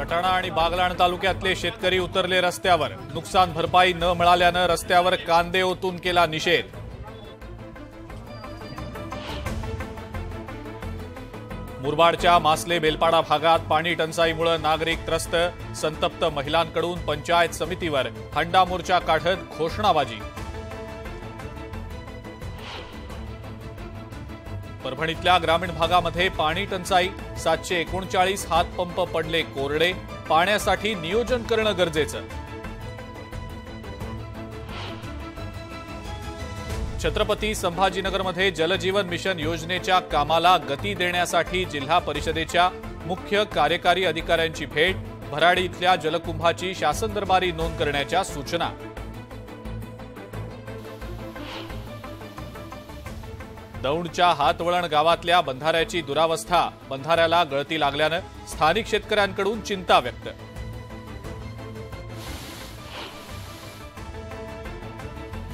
सटाणा आणि बागलाण तालुक्यातले शेतकरी उतरले रस्त्यावर। नुकसान भरपाई न मिळाल्यानं रस्त्यावर कांदे ओतून केला निषेध। मुरबाडच्या मासले बेलपाडा भागात पाणी टंचाईमुळे नागरिक त्रस्त। संतप्त महिलांकडून पंचायत समितीवर हंडा मोर्चा काढत घोषणाबाजी। परभणीतल्या ग्रामीण भागामध्ये पाणी टंचाई। 739 हातपंप पडले कोरडे। पाण्यासाठी नियोजन करणं गरजेचं। छत्रपती संभाजीनगरमध्ये जलजीवन मिशन योजनेच्या कामाला गती देण्यासाठी जिल्हा परिषदेच्या मुख्य कार्यकारी अधिकाऱ्यांची भेट। भराडी इथल्या जलकुंभाची शासन दरबारी नोंद करण्याच्या सूचना। दौंडच्या हातवळण गावातल्या बंधाऱ्याची दुरावस्था। बंधाऱ्याला गळती लागल्यानं स्थानिक शेतकऱ्यांकडून चिंता व्यक्त।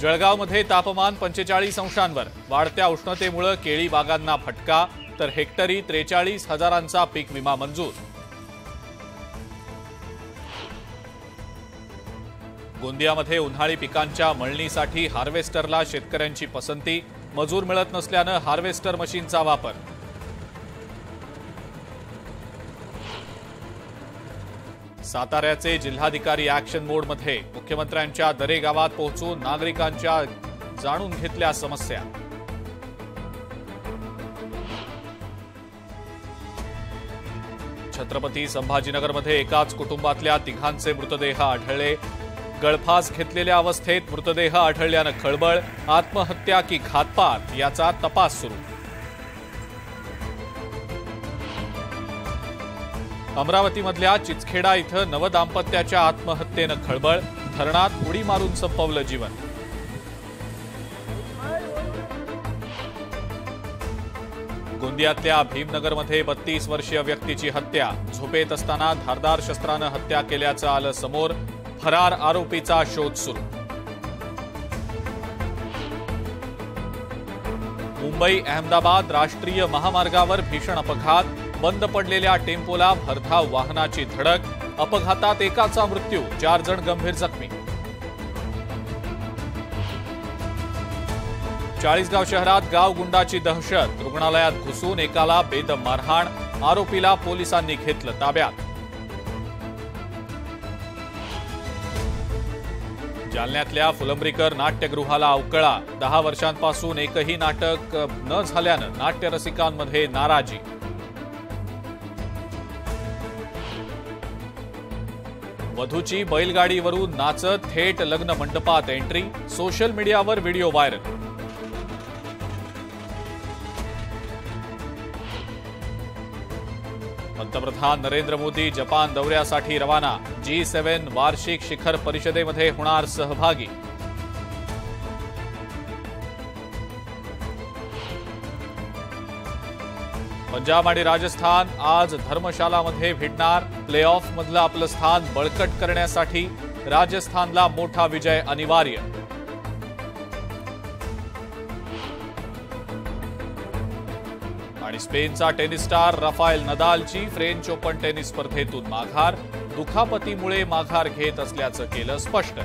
जळगावमध्ये तापमान 45 अंशांवर। वाढत्या उष्णतेमुळे केळी बागांना फटका, तर हेक्टरी 43,000चा पीक विमा मंजूर। गोंदियामध्ये उन्हाळी पिकांच्या मळणीसाठी हार्वेस्टरला शेतकऱ्यांची पसंती। मजूर मिळत नसल्यानं हार्वेस्टर मशीनचा वापर। साताऱ्याचे जिल्हाधिकारी ॲक्शन मोडमध्ये। मुख्यमंत्र्यांच्या दरे गावात पोहोचून नागरिकांच्या जाणून घेतल्या समस्या। छत्रपती संभाजीनगरमध्ये एकाच कुटुंबातल्या तिघांचे मृतदेह आढळले। गळफास घेतलेल्या अवस्थेत मृतदेह आढळल्यानं खळबळ। आत्महत्या की घातपात याचा तपास सुरू। अमरावतीमधल्या चिचखेडा इथं नवदाम्पत्याच्या आत्महत्येनं खळबळ। धरणात उडी मारून संपवलं जीवन। गोंदियातल्या भीमनगरमध्ये 32 वर्षीय व्यक्तीची हत्या। झोपेत असताना धारदार शस्त्रानं हत्या केल्याचं आलं समोर। फरार आरोपीचा शोध सुरू। मुंबई अहमदाबाद राष्ट्रीय महामार्गावर भीषण अपघात। बंद पडलेल्या टेम्पोला भरधाव वाहनाची धडक। अपघातात एकाचा मृत्यू, 4 जण गंभीर जखमी। चाळीसगाव शहरात गावगुंडाची दहशत। रुग्णालयात घुसून एकाला बेदम मारहाण। आरोपीला पोलिसांनी घेतलं ताब्यात। जालन्यातल्या फुलंब्रीकर नाट्यगृहाला अवकळा। 10 वर्षांपासून एकही नाटक न झाल्यानं नाट्यरसिकांमध्ये नाराजी। वधूची बैलगाडीवरून नाचत थेट लग्न मंडपात एंट्री। सोशल मीडियावर व्हिडिओ व्हायरल। पंतप्रधान नरेंद्र मोदी जपान दौऱ्यासाठी रवाना। G7 वार्षिक शिखर परिषदेमध्ये होणार सहभागी। पंजाब आणि राजस्थान आज धर्मशालामध्ये भिडणार। प्ले ऑफ मधलं आपलं स्थान बळकट करण्यासाठी राजस्थानला मोठा विजय अनिवार्य। आणि स्पेनचा टेनिस स्टार राफेल नदालची फ्रेंच ओपन टेनिस स्पर्धेतून माघार। दुखापतीमुळे माघार घेत असल्याचं केलं स्पष्ट।